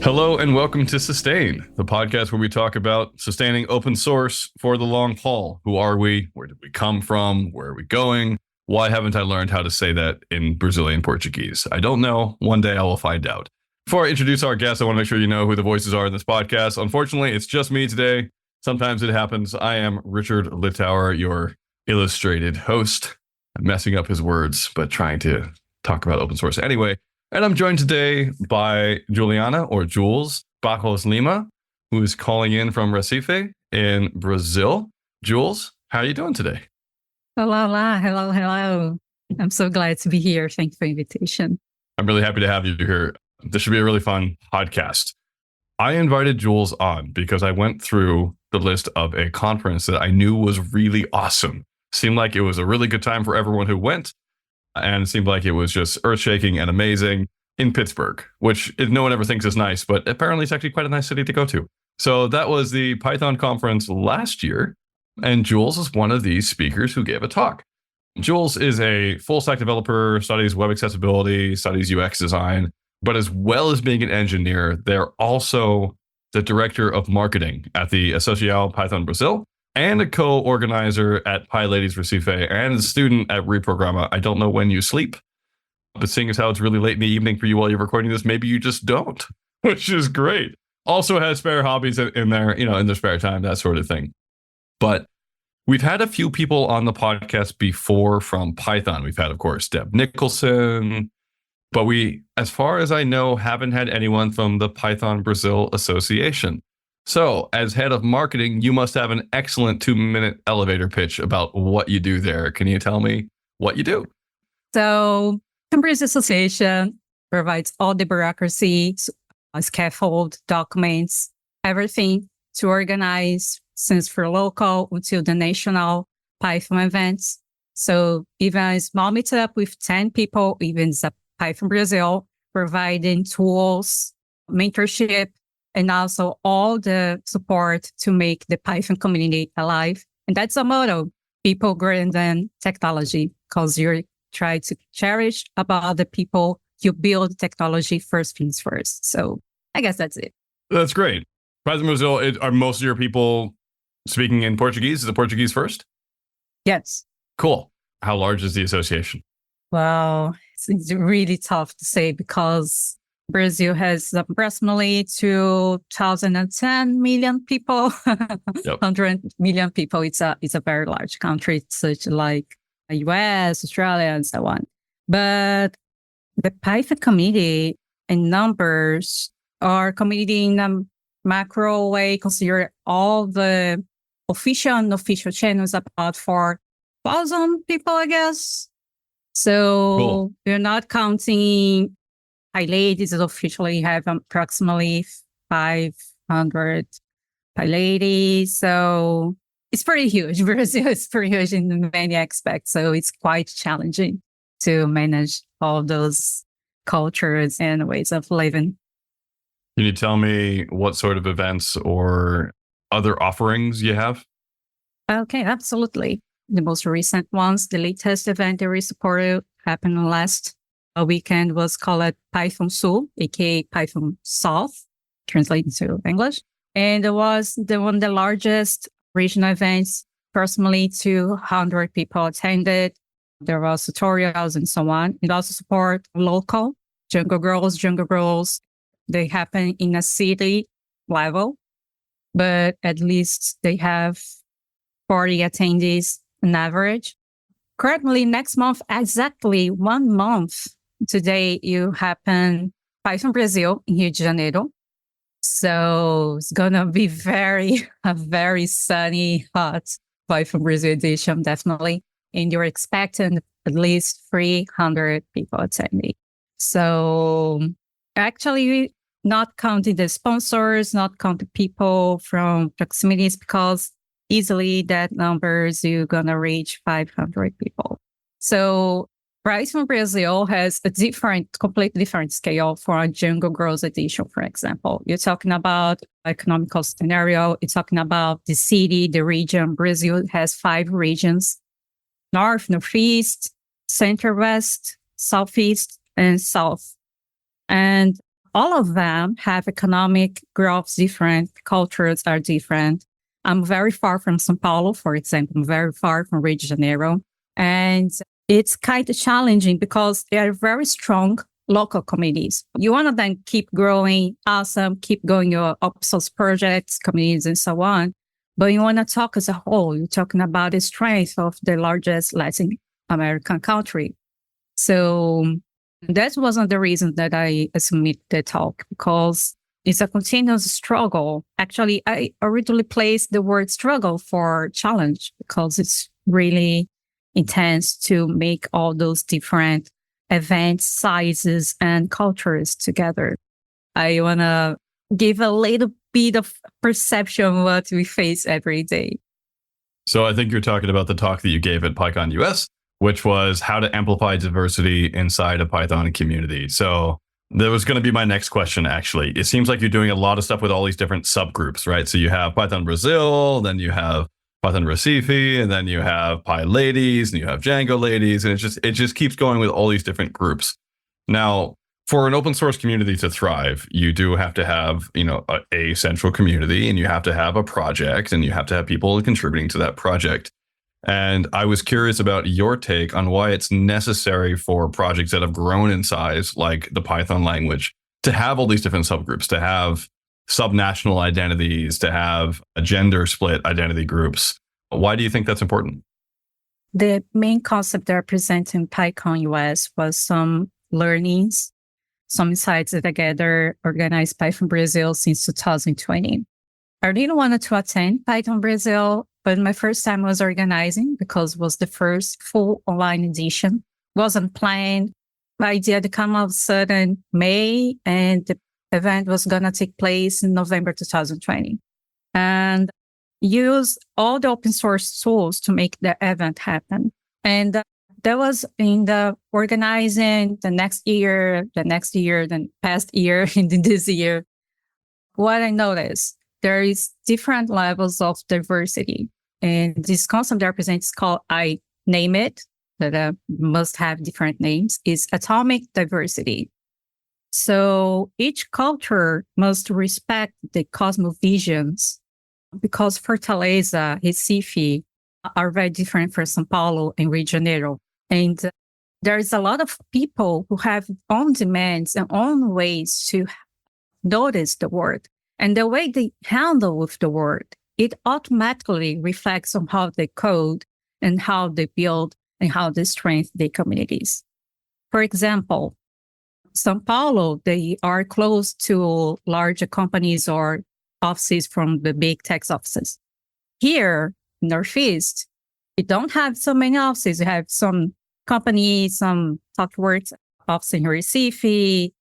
Hello and welcome to Sustain, the podcast where we talk about sustaining open source for the long haul. Who are we? Where did we come from? Where are we going? Why haven't I learned how to say that in Brazilian Portuguese? I don't know. One day I will find out. Before I introduce our guests, I want to make sure you know who the voices are in this podcast. Unfortunately, it's just me today. Sometimes it happens. I am Richard Littauer, your illustrated host. I'm messing up his words, but trying to talk about open source anyway. And I'm joined today by Juliana, or Jules Barros Lima, who is calling in from Recife in Brazil. Jules, how are you doing today? Hello. I'm so glad to be here. Thanks for the invitation. I'm really happy to have you here. This should be a really fun podcast. I invited Jules on because I went through the list of a conference that I knew was really awesome. Seemed like it was a really good time for everyone who went. And it seemed like it was just earth-shaking and amazing in Pittsburgh, which no one ever thinks is nice, but apparently it's actually quite a nice city to go to. So that was the Python conference last year, and Jules is one of these speakers who gave a talk. Jules is a full-stack developer, studies web accessibility, studies UX design, but as well as being an engineer, they're also the director of marketing at the Associação Python Brasil, and a co-organizer at PyLadies Recife, and a student at Reprograma. I don't know when you sleep, but seeing as how it's really late in the evening for you while you're recording this, maybe you just don't, which is great. Also has spare hobbies in there, in their spare time, that sort of thing. But we've had a few people on the podcast before from Python. We've had, of course, Deb Nicholson, but we, as far as I know, haven't had anyone from the Python Brazil Association. So, as head of marketing, you must have an excellent 2-minute elevator pitch about what you do there. Can you tell me what you do? So, Python Brazil Association provides all the bureaucracy, scaffold, documents, everything to organize, since for local until the national Python events. So, even a small meetup with 10 people, even Python Brazil, providing tools, mentorship, and also all the support to make the Python community alive. And that's a motto, people greater than technology, because you try to cherish about the people you build technology first things first. So I guess that's it. That's great. Python Brazil, are most of your people speaking in Portuguese? Is it Portuguese first? Yes. Cool. How large is the association? Well, it's really tough to say because Brazil has approximately 210 million people, 100 million people. It's a very large country, such like the US, Australia, and so on. But the Python community in numbers are community in a macro way, consider all the official and unofficial channels about 4,000 people, I guess. So cool. We're not counting PyLadies officially have approximately 500 PyLadies. So it's pretty huge. Brazil is pretty huge in many aspects. So it's quite challenging to manage all those cultures and ways of living. Can you tell me what sort of events or other offerings you have? Okay, absolutely. The most recent ones, the latest event that we supported happened last weekend was called Python Sul, aka Python South, translated to English. And it was one of the largest regional events. Approximately 200 people attended. There was tutorials and so on. It also support local jungle girls. They happen in a city level, but at least they have 40 attendees on average. Currently, next month, exactly 1 month, today you happen Python Brasil in Rio de Janeiro. So it's going to be a very sunny, hot Python Brasil edition, definitely. And you're expecting at least 300 people attending. So actually not counting the sponsors, not counting people from proximities, because easily that numbers, you're going to reach 500 people. So Python Brazil has a completely different scale for a Jungle Girls edition, for example. You're talking about economical scenario. You're talking about the city, the region. Brazil has 5 regions: North, Northeast, Center, West, Southeast, and South. And all of them have economic growth different, cultures are different. I'm very far from São Paulo, for example. I'm very far from Rio de Janeiro. And it's kind of challenging because they are very strong local communities. You want to then keep growing, awesome, keep going your open source projects, communities, and so on. But you want to talk as a whole. You're talking about the strength of the largest Latin American country. So that wasn't the reason that I submit the talk, because it's a continuous struggle. Actually, I originally placed the word struggle for challenge because it's really intense to make all those different events, sizes, and cultures together. I want to give a little bit of perception of what we face every day. So I think you're talking about the talk that you gave at PyCon US, which was how to amplify diversity inside a Python community. So that was going to be my next question, actually. It seems like you're doing a lot of stuff with all these different subgroups, right? So you have Python Brazil, then you have Python Recife, and then you have PyLadies, and you have Django ladies, and it just keeps going with all these different groups. Now, for an open source community to thrive, you do have to have, a central community, and you have to have a project, and you have to have people contributing to that project. And I was curious about your take on why it's necessary for projects that have grown in size, like the Python language, to have all these different subgroups, to have subnational identities, to have a gender split identity groups. Why do you think that's important? The main concept that I present in PyCon US was some learnings, some insights that I gathered organized Python Brazil since 2020. I really wanted to attend Python Brazil, but my first time was organizing because it was the first full online edition. Wasn't planned. My idea to come out sudden May, and the event was going to take place in November 2020. And use all the open source tools to make the event happen. And that was in the organizing the next year, the past year, and this year. What I noticed, there is different levels of diversity. And this concept that represents called I name it, that must have different names, is atomic diversity. So each culture must respect the cosmovisions, because Fortaleza, Recife are very different from São Paulo and Rio de Janeiro. And there is a lot of people who have own demands and own ways to notice the world. And the way they handle with the world, it automatically reflects on how they code and how they build and how they strengthen their communities. For example, São Paulo, they are close to larger companies or offices from the big tech offices. Here, Northeast, we don't have so many offices. We have some companies, some software offices in Recife,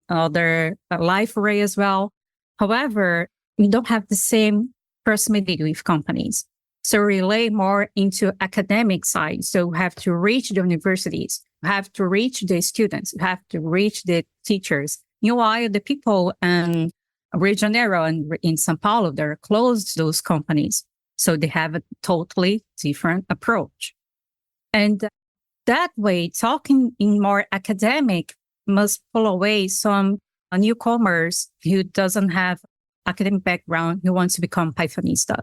other Life Array as well. However, we don't have the same proximity with companies. So we relay more into academic side. So we have to reach the universities. We have to reach the students. We have to reach the teachers. Meanwhile, the people in Rio de Janeiro and in São Paulo, they're close to those companies. So they have a totally different approach. And that way, talking in more academic must pull away some newcomers who doesn't have academic background, who wants to become Pythonista.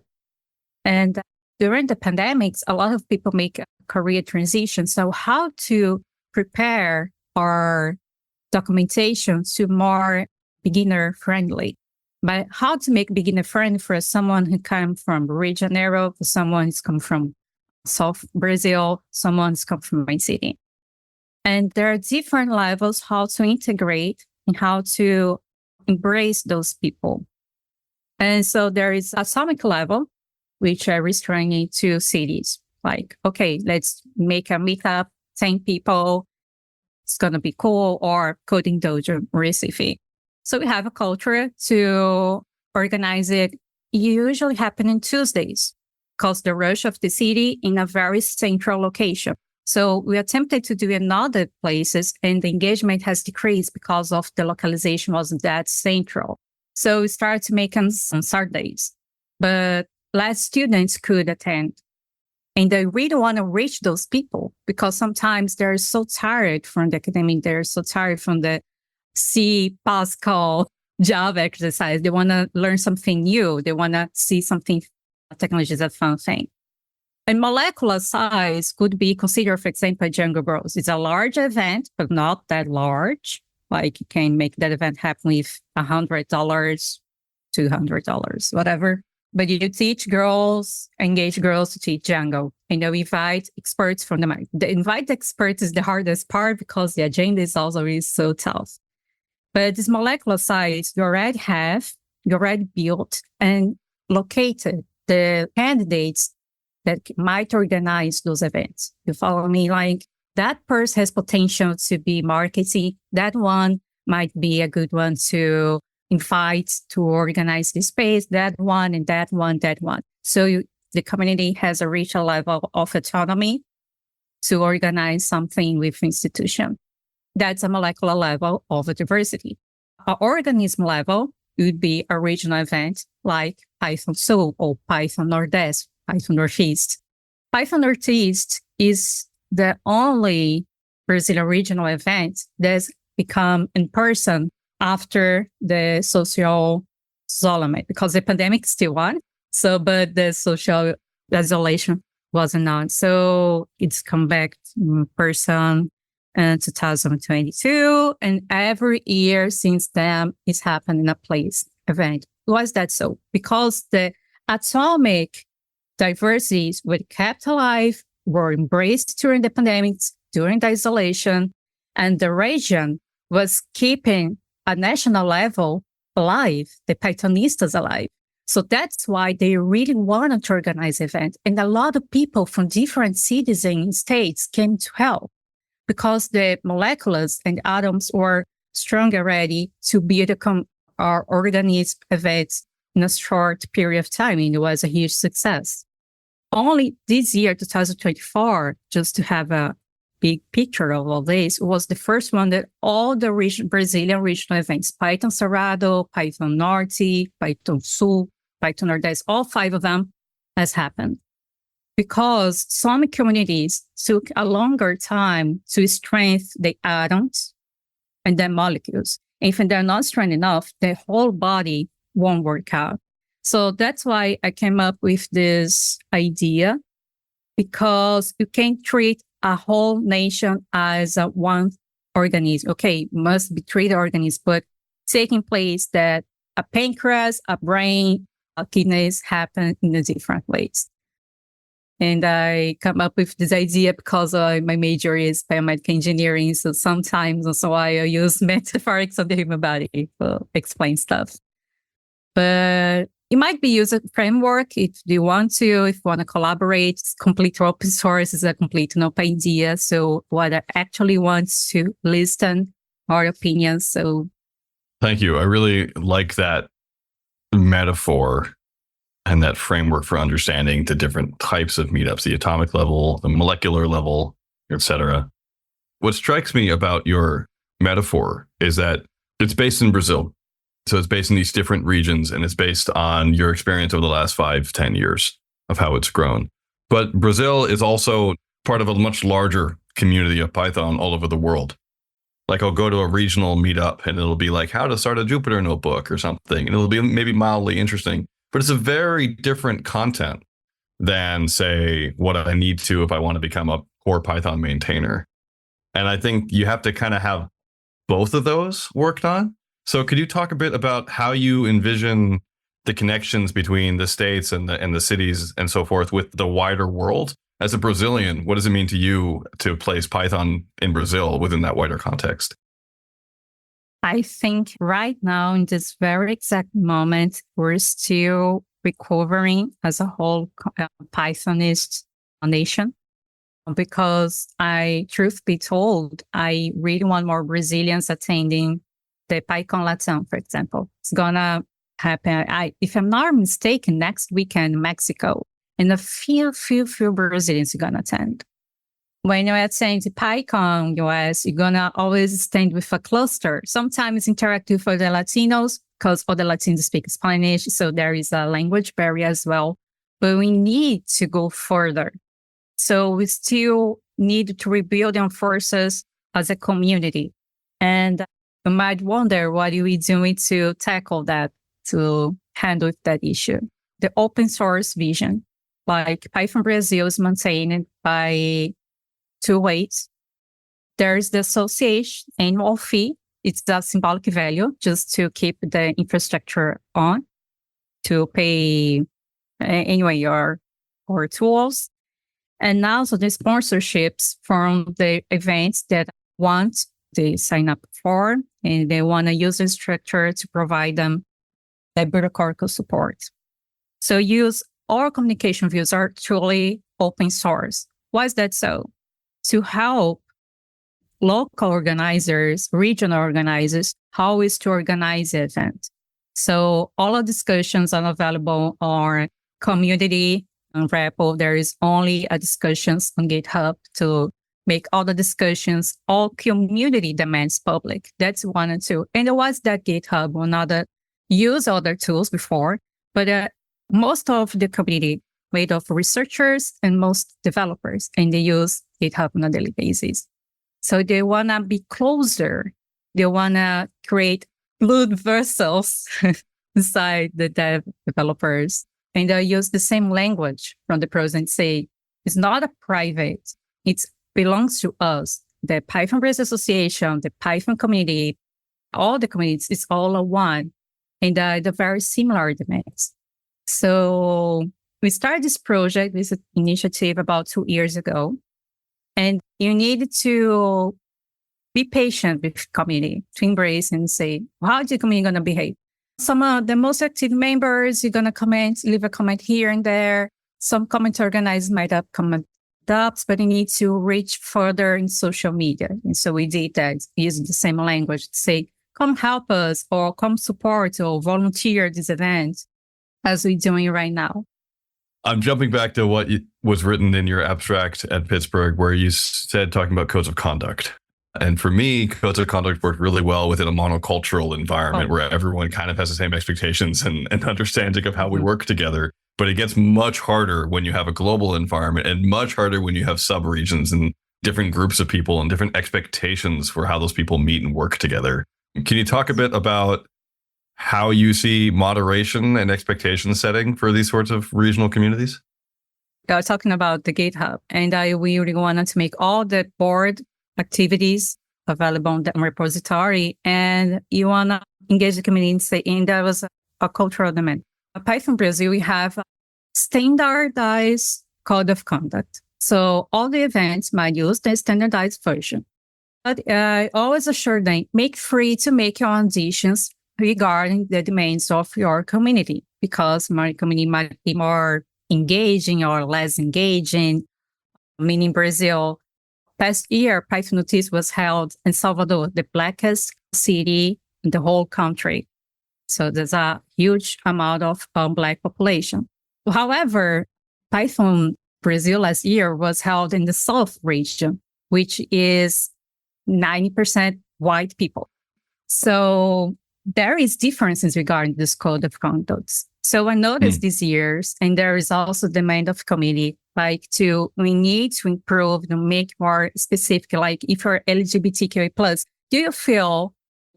And during the pandemics, a lot of people make a career transition. So how to prepare our documentation to more beginner friendly, but how to make beginner friendly for someone who comes from Rio de Janeiro, for someone who's come from South Brazil, someone who's come from my city. And there are different levels how to integrate and how to embrace those people. And so there is atomic level, which are restraining to cities. Like, okay, let's make a meetup, 10 people. It's going to be cool, or coding dojo Recife. So we have a culture to organize it. Usually happen on Tuesdays because the rush of the city in a very central location. So we attempted to do in other places, and the engagement has decreased because of the localization wasn't that central. So we started to make them on Saturdays, but less students could attend. And they really want to reach those people because sometimes they're so tired from the academic, they're so tired from the C, Pascal, Java exercise. They want to learn something new. They want to see something, technology is a fun thing. And molecular size could be considered, for example, Django Bros. It's a large event, but not that large. Like you can make that event happen with $100, $200, whatever. But you teach girls, engage girls to teach Django. And you invite experts from the market. The invite experts is the hardest part because the agenda is also so tough. But this molecular size, you already built and located the candidates that might organize those events. You follow me? Like that person has potential to be marketing. That one might be a good one to invite to organize the space. That one and that one, that one. So the community has a richer level of autonomy to organize something with institution. That's a molecular level of diversity. An organism level would be a regional event like Python Sul or Python Nordeste, Python Northeast. Python Northeast is the only Brazilian regional event that's become in person after the social isolation, because the pandemic still on. So, but the social isolation wasn't on. So it's come back in person in 2022. And every year since then, it's happened in a place event. Why is that so? Because the atomic diversities were kept alive, were embraced during the pandemic, during the isolation, and the region was keeping a national level alive, the Pythonistas alive. So that's why they really wanted to organize events. And a lot of people from different cities and states came to help because the moleculars and atoms were strong already to build or organize events in a short period of time. And it was a huge success. Only this year, 2024, just to have a big picture of all this, was the first one that all the Brazilian regional events, Python Cerrado, Python Norte, Python Sul, Python Nordeste, all 5 of them has happened. Because some communities took a longer time to strengthen the atoms and the molecules. If they're not strong enough, the whole body won't work out. So that's why I came up with this idea, because you can't treat a whole nation as a one organism. Okay, must be treated organism, but taking place that a pancreas, a brain, a kidneys happen in a different ways. And I come up with this idea because my major is biomedical engineering. So sometimes also I use metaphorics of the human body to explain stuff. But it might be used as a framework if you want to collaborate. It's complete open source, is a complete open idea. So what I actually want to listen our opinions. So thank you. I really like that metaphor and that framework for understanding the different types of meetups, the atomic level, the molecular level, etc. What strikes me about your metaphor is that it's based in Brazil. So it's based in these different regions, and it's based on your experience over the last 5-10 years of how it's grown. But Brazil is also part of a much larger community of Python all over the world. Like I'll go to a regional meetup and it'll be like how to start a Jupyter notebook or something. And it'll be maybe mildly interesting, but it's a very different content than, say, what I need to if I want to become a core Python maintainer. And I think you have to kind of have both of those worked on. So could you talk a bit about how you envision the connections between the states and the cities and so forth with the wider world? As a Brazilian, what does it mean to you to place Python in Brazil within that wider context? I think right now, in this very exact moment, we're still recovering as a whole Pythonist nation. Because truth be told, I really want more Brazilians attending the PyCon Latam, for example. It's gonna happen, if I'm not mistaken, next weekend in Mexico. And a few Brazilians are gonna attend. When you're attending the PyCon US, you're gonna always stand with a cluster. Sometimes interactive for the Latinos, because all the Latinos speak Spanish, so there is a language barrier as well. But we need to go further. So we still need to rebuild our forces as a community. And you might wonder what are we doing to tackle that, to handle that issue. The open source vision, like Python Brasil is maintained by two ways. There's the association annual fee. It's a symbolic value just to keep the infrastructure on, to pay anyway your tools. And also the sponsorships from the events that they sign up for, and they want to use the structure to provide them the bureaucratic support. So our communication views are truly open source. Why is that so? To help local organizers, regional organizers, how is to organize the event. So all the discussions are available on community and repo. There is only a discussions on GitHub to make all the discussions, all community demands public. That's one and two. And it was that GitHub will not use other tools before, but most of the community made of researchers and most developers, and they use GitHub on a daily basis. So they want to be closer. They want to create blood vessels inside the developers. And they use the same language from the pros and say, it's not a private, it belongs to us. The Python Brasil Association, the Python community, all the communities, it's all a one. And they're very similar demands. So we started this project, this initiative about 2 years ago. And you need to be patient with community, to embrace and say, how is the community going to behave? Some of the most active members, you're going to comment, leave a comment here and there. Some comment organizers might have comment ups, but you need to reach further in social media. And so we did that, using the same language to say, come help us, or come support or volunteer this event, as we're doing right now. I'm jumping back to what was written in your abstract at Pittsburgh, where you said talking about codes of conduct. And for me, codes of conduct work really well within a monocultural environment where everyone kind of has the same expectations and understanding of how we work together. But it gets much harder when you have a global environment, and much harder when you have subregions and different groups of people and different expectations for how those people meet and work together. Can you talk a bit about how you see moderation and expectation setting for these sorts of regional communities? I was talking about the GitHub, and we really wanted to make all the board activities available on the repository, and you want to engage the community and say, and that was a cultural demand. At Python Brasil, we have a standardized code of conduct. So all the events might use the standardized version. But I always assure them, make free to make your own decisions regarding the demands of your community, because my community might be more engaging or less engaging. Meaning Brazil, past year, Python Notice was held in Salvador, the blackest city in the whole country. So there's a huge amount of Black population. However, Python Brasil last year was held in the South region, which is 90% white people. So there is differences regarding this code of conduct. So I noticed these years, and there is also demand of community, we need to improve, to make more specific, like if you're LGBTQA+, do you feel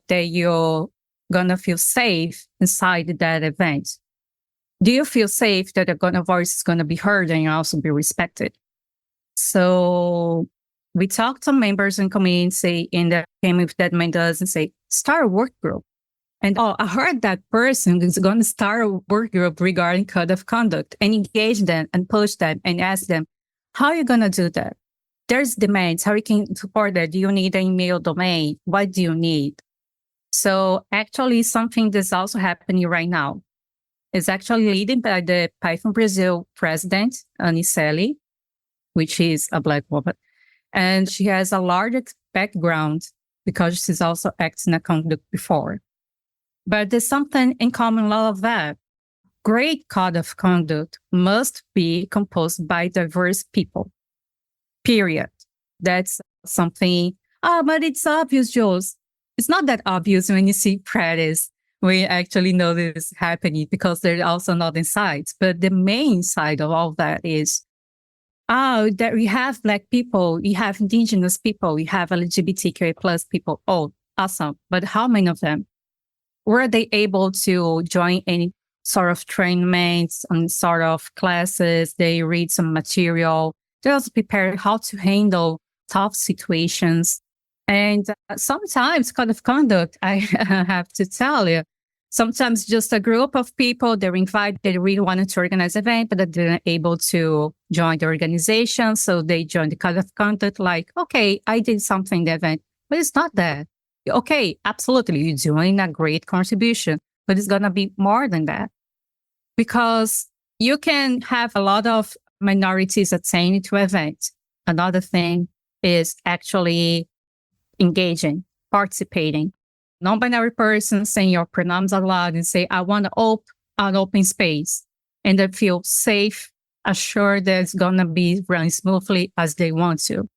that you're gonna feel safe inside that event? Do you feel safe that your voice is gonna be heard and also be respected? So we talked to members and community, and they came with that mandate and say, start a work group. And I heard that person is going to start a work group regarding code of conduct, and engage them and push them and ask them, how are you going to do that? There's demands. How you can support that? Do you need an email domain? What do you need? So actually something that's also happening right now is actually leading by the Python Brasil president, Anicelli, which is a Black woman. And she has a large background because she's also acted in a conduct before. But there's something in common law of that. Great code of conduct must be composed by diverse people, period. That's something, but it's obvious, Jules. It's not that obvious when you see practice. We actually know this happening because they're also not insights. But the main side of all that is, that we have Black people, we have indigenous people, we have LGBTQA+ people. Awesome. But how many of them? Were they able to join any sort of trainings and sort of classes? They read some material. They also prepare how to handle tough situations. And sometimes code of conduct, I have to tell you, sometimes just a group of people, they're invited, they really wanted to organize an event, but they didn't able to join the organization. So they joined the code of conduct like, okay, I did something in the event, but it's not that. Okay, absolutely, you're doing a great contribution, but it's going to be more than that. Because you can have a lot of minorities attending to an event. Another thing is actually engaging, participating. Non-binary person saying your pronouns out loud and say, I want to an open space. And they feel safe, assured that it's going to be running smoothly as they want to.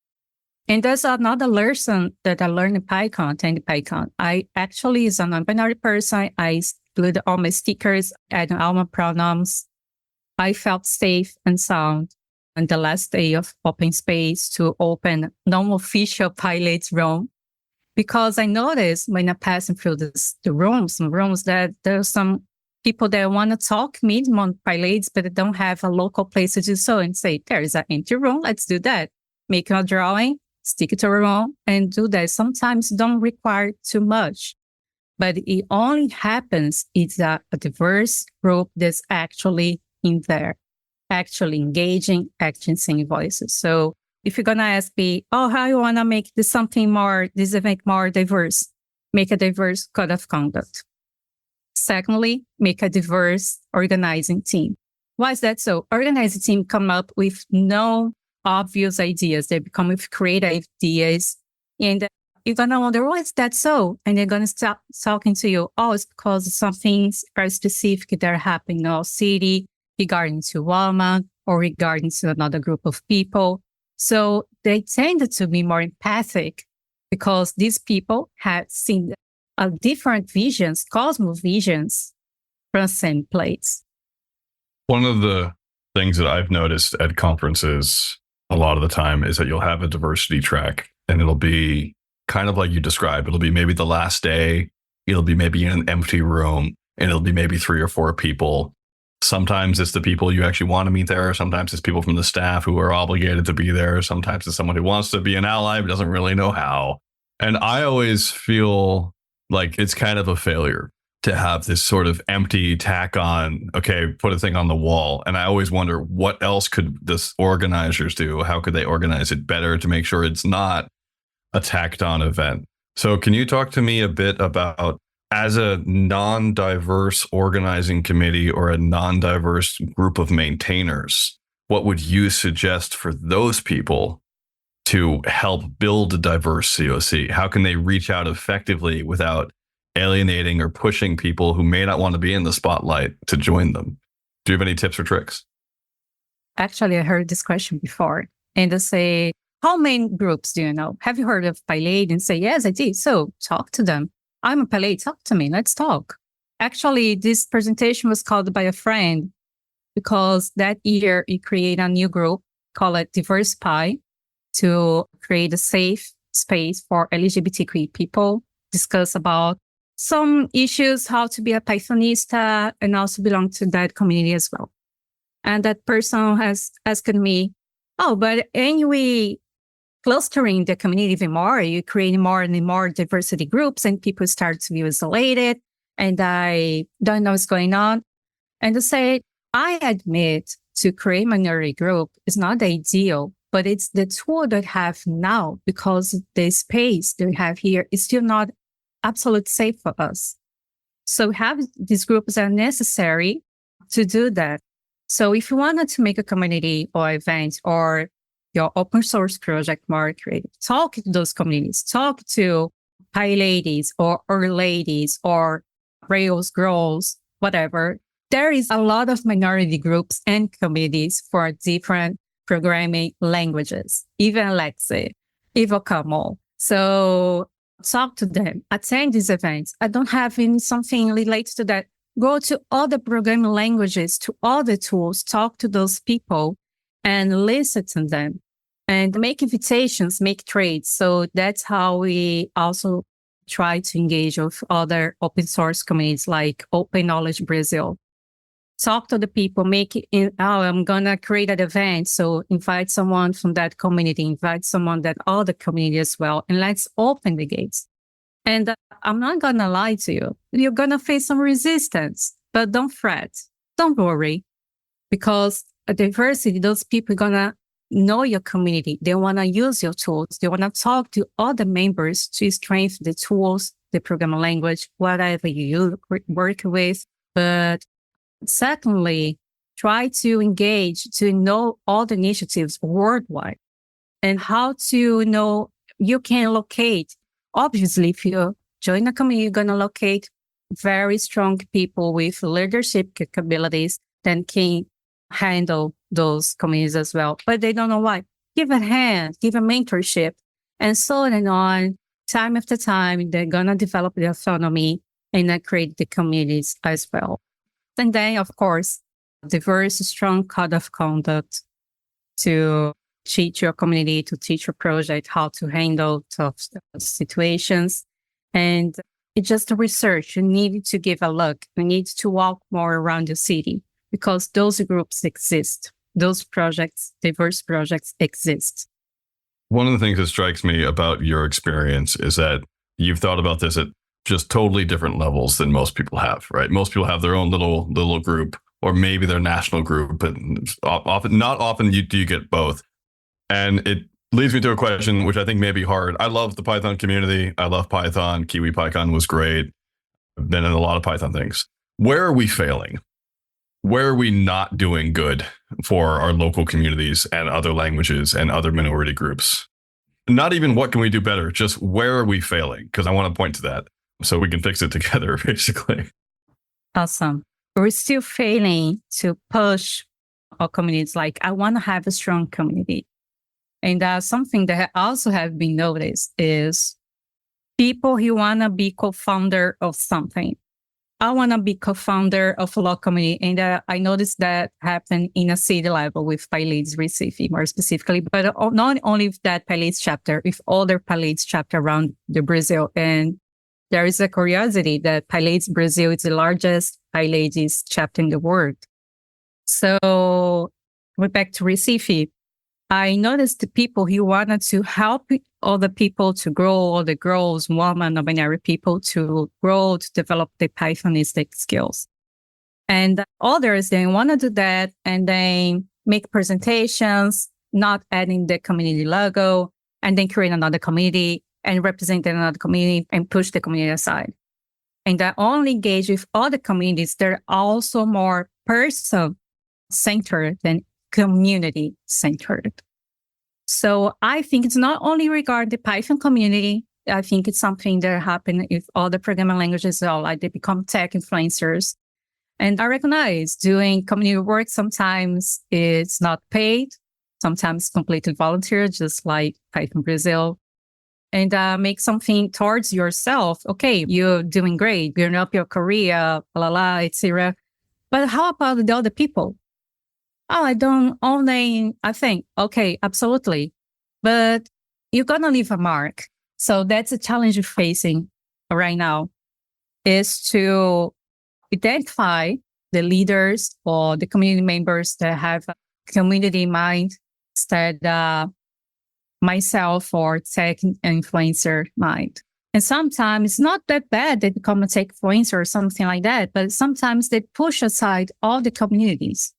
And there's another lesson that I learned in PyCon. I actually, as a non-binary person, I glued all my stickers, added all my pronouns. I felt safe and sound on the last day of open space to open non-official PyLadies room. Because I noticed when I'm passing through the rooms, that there's some people that want to talk medium on PyLadies, but they don't have a local place to do so and say, there is an empty room, let's do that. Make a drawing, stick it to a room and do that. Sometimes don't require too much, but it only happens if a diverse group that's actually in there, actually engaging, actually singing voices. So if you're going to ask me, how you want to make this event more diverse, make a diverse code of conduct. Secondly, make a diverse organizing team. Why is that so? Organizing team come up with no obvious ideas. They come with creative ideas. And you're going to wonder, why is that so? And they're going to start talking to you. It's because of something very specific that happened in our city regarding to Walmart or regarding to another group of people. So they tended to be more empathic because these people had seen different visions, cosmos visions from the same place. One of the things that I've noticed at conferences a lot of the time is that you'll have a diversity track and it'll be kind of like you described. It'll be maybe the last day. It'll be maybe in an empty room and it'll be maybe 3 or 4 people. Sometimes it's the people you actually want to meet there. Sometimes it's people from the staff who are obligated to be there. Sometimes it's someone who wants to be an ally but doesn't really know how. And I always feel like it's kind of a failure to have this sort of empty tack on, okay, put a thing on the wall. And I always wonder, what else could this organizers do? How could they organize it better to make sure it's not a tacked on event? So can you talk to me a bit about, as a non-diverse organizing committee or a non-diverse group of maintainers, what would you suggest for those people to help build a diverse COC? How can they reach out effectively without alienating or pushing people who may not want to be in the spotlight to join them? Do you have any tips or tricks? Actually, I heard this question before. And they say, how many groups do you know? Have you heard of PyLadies? And say, yes, I did. So talk to them. I'm a PyLadies. Talk to me. Let's talk. Actually, this presentation was called by a friend because that year he created a new group called Diverse Py to create a safe space for LGBTQ people, discuss about some issues, how to be a Pythonista, and also belong to that community as well. And that person has asked me, but anyway, clustering the community even more, you create more and more diversity groups and people start to be isolated and I don't know what's going on. And to say, I admit to create minority group is not ideal, but it's the tool that I have now because the space that we have here is still not absolutely safe for us. So we have these groups that are necessary to do that. So if you wanted to make a community or event or your open source project more creative, talk to those communities, talk to PyLadies or ladies or Rails Girls, whatever. There is a lot of minority groups and communities for different programming languages, even Lexi, even Camel. So talk to them, attend these events. I don't have something related to that. Go to other programming languages, to other tools, talk to those people and listen to them and make invitations, make trades. So that's how we also try to engage with other open source communities like Open Knowledge Brazil. Talk to the people, make it, I'm going to create an event. So invite someone from that community, invite someone that other community as well, and let's open the gates. And I'm not going to lie to you. You're going to face some resistance, but don't fret. Don't worry, because diversity, those people are going to know your community. They want to use your tools. They want to talk to other members to strengthen the tools, the programming language, whatever you work with. But secondly, try to engage to know all the initiatives worldwide and how to know you can locate. Obviously, if you join a community, you're going to locate very strong people with leadership capabilities that can handle those communities as well. But they don't know why. Give a hand, give a mentorship, and so on. Time after time, they're going to develop the autonomy and then create the communities as well. And then, of course, diverse, strong code of conduct to teach your community, to teach your project how to handle tough situations. And it's just a research. You need to give a look. You need to walk more around the city because those groups exist. Those projects, diverse projects exist. One of the things that strikes me about your experience is that you've thought about this at just totally different levels than most people have, right? Most people have their own little group, or maybe their national group, but not often do you get both. And it leads me to a question, which I think may be hard. I love the Python community. I love Python. Kiwi PyCon was great. I've been in a lot of Python things. Where are we failing? Where are we not doing good for our local communities and other languages and other minority groups? Not even what can we do better, just where are we failing? Because I want to point to that so we can fix it together, basically. Awesome. We're still failing to push our communities. Like, I want to have a strong community. And something that also have been noticed is people who want to be co-founder of something. I want to be co-founder of a local community. And I noticed that happen in a city level with PyLadies Recife, more specifically, but not only with that PyLadies chapter, with other PyLadies chapter around the Brazil. And there is a curiosity that PyLadies Brazil is the largest PyLadies chapter in the world. So we're back to Recife. I noticed the people who wanted to help other people to grow, all the girls, women, non-binary people to grow, to develop their Pythonistic skills. And others, they want to do that and then make presentations, not adding the community logo, and then create another community and represent another community and push the community aside. And I only engage with other communities that are also more person-centered than community-centered. So I think it's not only regarding the Python community. I think it's something that happens with other programming languages as well, like they become tech influencers. And I recognize doing community work sometimes it's not paid, sometimes completely volunteer, just like Python Brazil. And make something towards yourself. Okay, you're doing great, building up your career, etc. But how about the other people? Oh, I don't only, I think, okay, absolutely. But you're going to leave a mark. So that's a challenge you're facing right now, is to identify the leaders or the community members that have a community mind instead myself or tech influencer mind. And sometimes it's not that bad they become a tech influencer or something like that, but sometimes they push aside all the communities.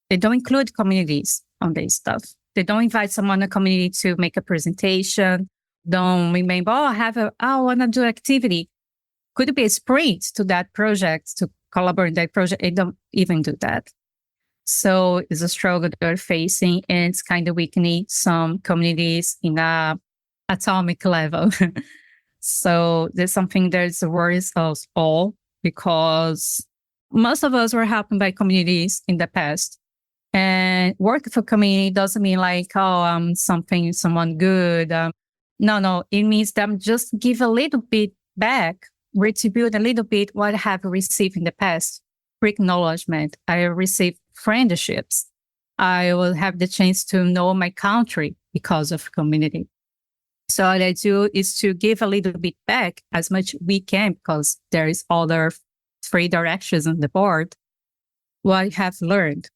They don't include communities on this stuff. They don't invite someone in the community to make a presentation. Don't remember, I want to do activity. Could it be a sprint to that project, to collaborate in that project? They don't even do that. So it's a struggle they're facing, and it's kind of weakening some communities in a atomic level. So there's something that worries us all, because most of us were helped by communities in the past. And work for community doesn't mean like, oh, I'm someone good. No, it means them just give a little bit back, retribute a little bit what I have received in the past. Acknowledgement. I received friendships. I will have the chance to know my country because of community. So what I do is to give a little bit back as much we can, because there is other 3 directions on the board, what I have learned.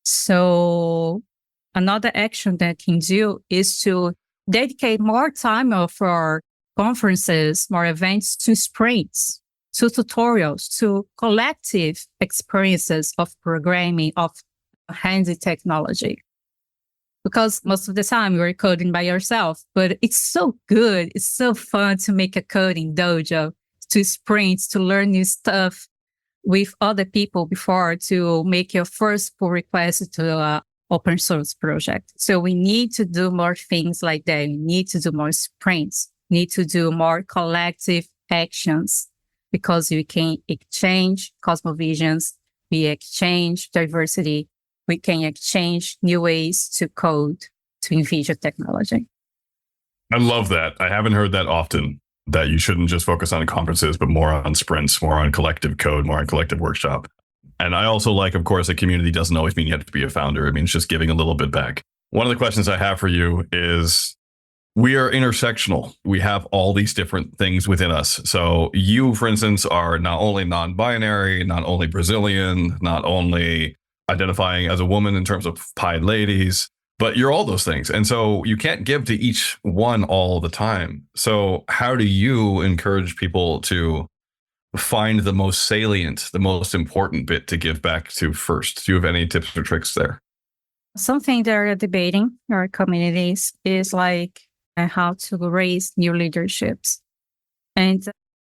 So another action that I can do is to dedicate more time for conferences, more events to sprints, to tutorials, to collective experiences of programming, of handy technology. Because most of the time you're coding by yourself, but it's so good. It's so fun to make a coding dojo, to sprints, to learn new stuff with other people before to make your first pull request to an open source project. So we need to do more things like that. We need to do more sprints, need to do more collective actions, because we can exchange cosmovisions, we exchange diversity, we can exchange new ways to code, to envision technology. I love that. I haven't heard that often, that you shouldn't just focus on conferences, but more on sprints, more on collective code, more on collective workshop. And I also like, of course, a community doesn't always mean you have to be a founder. It means just giving a little bit back. One of the questions I have for you is, we are intersectional. We have all these different things within us. So you, for instance, are not only non-binary, not only Brazilian, not only identifying as a woman in terms of PyLadies, but you're all those things. And so you can't give to each one all the time. So how do you encourage people to find the most salient, the most important bit to give back to first? Do you have any tips or tricks there? Something they're debating in our communities is like how to raise new leaderships. And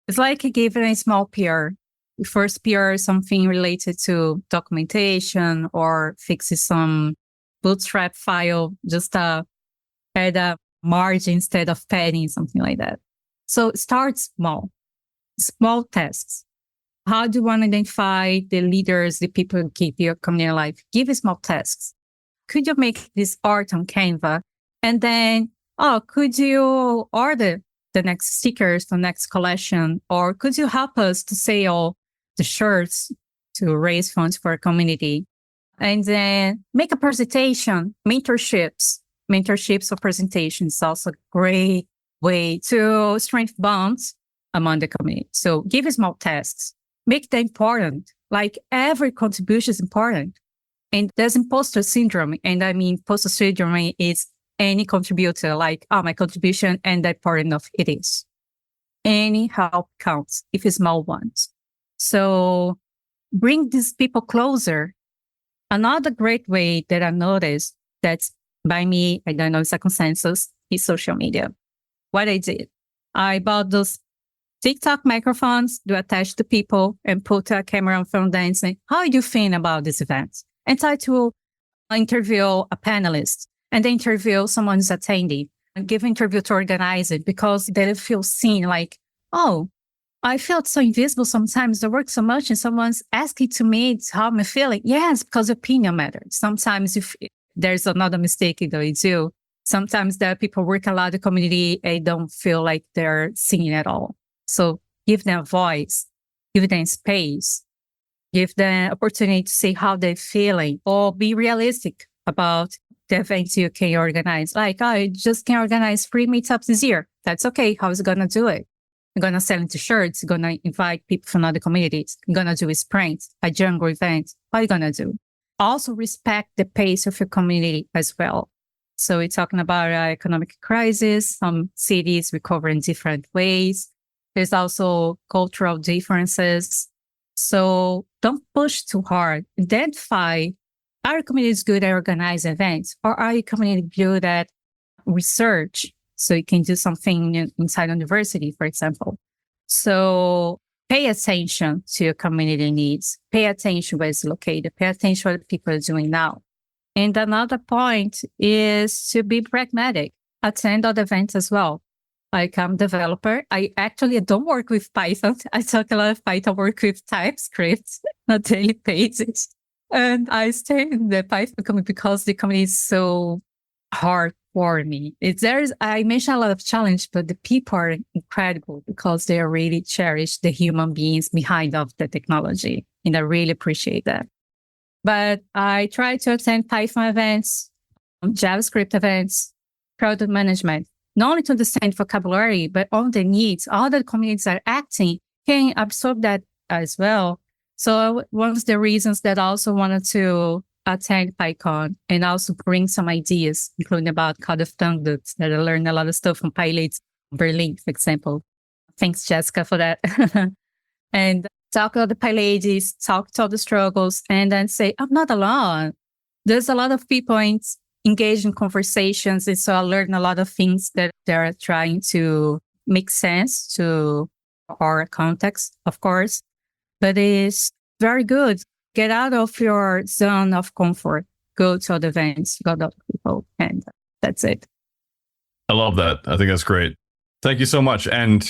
it's like giving a small PR. The first PR is something related to documentation or fixes some bootstrap file, just add a margin instead of padding, something like that. So start small tasks. How do you want to identify the leaders, the people who keep your community alive? Give small tasks. Could you make this art on Canva? And then, could you order the next stickers, the next collection? Or could you help us to sell the shirts to raise funds for a community? And then make a presentation, mentorships or presentations, also a great way to strengthen bonds among the community. So give small tasks, make them important. Like every contribution is important. And there's imposter syndrome. And I mean, imposter syndrome is any contributor, like, my contribution and that part enough it is. Any help counts if it's small ones. So bring these people closer. Another great way that I noticed that's by me, I don't know if it's a consensus, is social media. What I did, I bought those TikTok microphones to attach to people and put a camera on front and say, how do you think about this event? And try to interview a panelist and then interview someone's attendee and give an interview to organize it, because they feel seen, like, I felt so invisible sometimes. I work so much and someone's asking to me how I'm feeling. Yes, because opinion matters. Sometimes if there's another mistake that we do, sometimes there are people work a lot in the community and don't feel like they're seen at all. So give them a voice, give them space, give them opportunity to say how they're feeling, or be realistic about the events you can organize. Like, I just can organize 3 meetups this year. That's okay. How is it going to do it? I'm going to sell into shirts. Going to invite people from other communities. I'm going to do a sprint, a jungle event. What are you going to do? Also respect the pace of your community as well. So we're talking about economic crisis. Some cities recover in different ways. There's also cultural differences. So don't push too hard. Identify, are your communities good at organizing events, or are your community good at research? So you can do something inside university, for example. So pay attention to your community needs. Pay attention where it's located. Pay attention to what people are doing now. And another point is to be pragmatic. Attend other events as well. Like, I'm a developer. I actually don't work with Python. I talk a lot of Python, work with TypeScript on a daily basis. And I stay in the Python community because the community is so hard for me. I mentioned a lot of challenge, but the people are incredible because they really cherish the human beings behind of the technology. And I really appreciate that. But I try to attend Python events, JavaScript events, product management. not only to understand vocabulary, but all the needs, all the communities are acting, can absorb that as well. So one of the reasons that I also wanted to attend PyCon and also bring some ideas, including about code of conduct, that I learned a lot of stuff from PyLadies Berlin, for example. Thanks, Jessica, for that. And talk about the PyLadies, talk to all the struggles, and then say, I'm not alone. There's a lot of people engaged in conversations. And so I learned a lot of things that they're trying to make sense to our context, of course. But it's very good. Get out of your zone of comfort. Go to other events, go to other people, and that's it. I love that. I think that's great. Thank you so much. And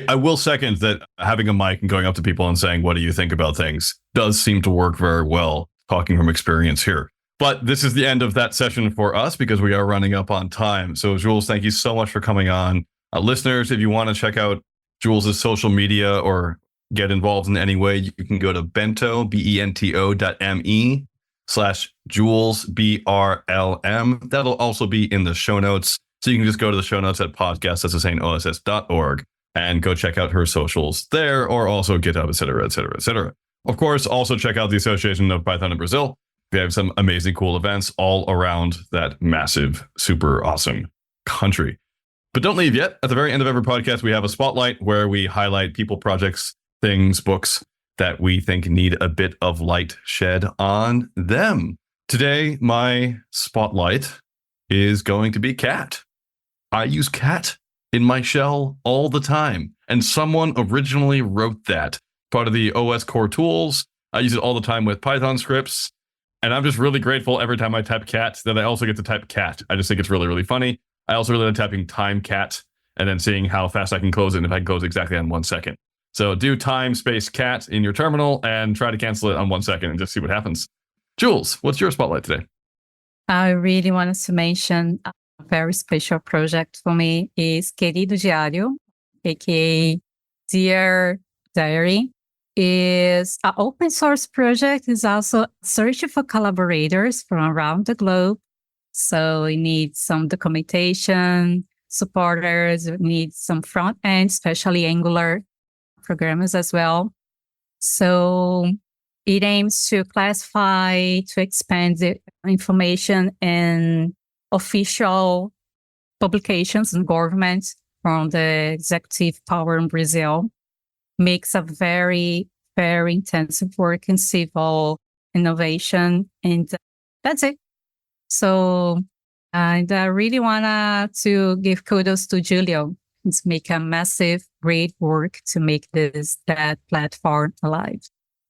I will second that having a mic and going up to people and saying, what do you think about things does seem to work very well, talking from experience here. But this is the end of that session for us because we are running up on time. So Jules, thank you so much for coming on. Listeners, if you want to check out Jules' social media or get involved in any way, you can go to bento.me/Jules, BRLM. That'll also be in the show notes. So you can just go to the show notes at podcast.associationoss.org and go check out her socials there, or also GitHub, et cetera, et cetera, et cetera. Of course, also check out the Association of Python in Brazil. They have some amazing, cool events all around that massive, super awesome country. But don't leave yet. At the very end of every podcast, we have a spotlight where we highlight people, projects, things, books that we think need a bit of light shed on them. Today, my spotlight is going to be cat. I use cat in my shell all the time. And someone originally wrote that. Part of the OS core tools. I use it all the time with Python scripts. And I'm just really grateful every time I type cat that I also get to type cat. I just think it's really, really funny. I also really like typing time cat and then seeing how fast I can close it and if I can close it exactly on 1 second. So do time space cat in your terminal and try to cancel it on 1 second and just see what happens. Jules, what's your spotlight today? I really wanted to mention a very special project for me is Querido Diário, aka Dear Diary. Is an open source project. Is also searching for collaborators from around the globe. So we need some documentation supporters, we need some front end, especially Angular programmers as well. So it aims to classify, to expand the information in official publications and governments from the executive power in Brazil. Makes a very, very intensive work in civil innovation. And that's it. So and I really want to give kudos to Julio. He's making a massive, great work to make that platform alive.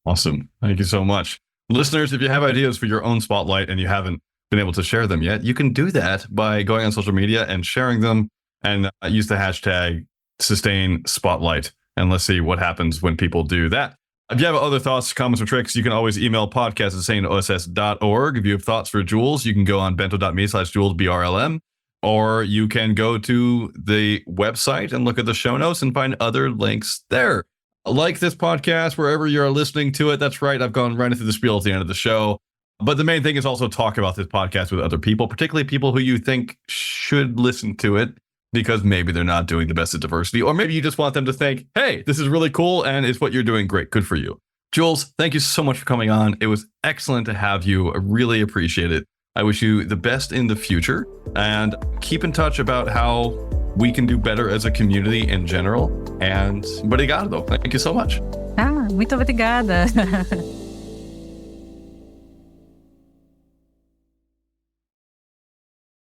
Awesome. Thank you so much. Listeners, if you have ideas for your own spotlight and you haven't been able to share them yet, you can do that by going on social media and sharing them and use the hashtag #SustainSpotlight. And let's see what happens when people do that. If you have other thoughts, comments, or tricks, you can always email podcast@sustainoss.org. If you have thoughts for Jules, you can go on bento.me/Jules, BRLM, or you can go to the website and look at the show notes and find other links there. Like this podcast, wherever you're listening to it. That's right. I've gone right into the spiel at the end of the show. But the main thing is also talk about this podcast with other people, particularly people who you think should listen to it, because maybe they're not doing the best at diversity, or maybe you just want them to think, hey, this is really cool and it's what you're doing great. Good for you. Jules, thank you so much for coming on. It was excellent to have you. I really appreciate it. I wish you the best in the future and keep in touch about how we can do better as a community in general. And obrigado. Thank you so much. Muito obrigada.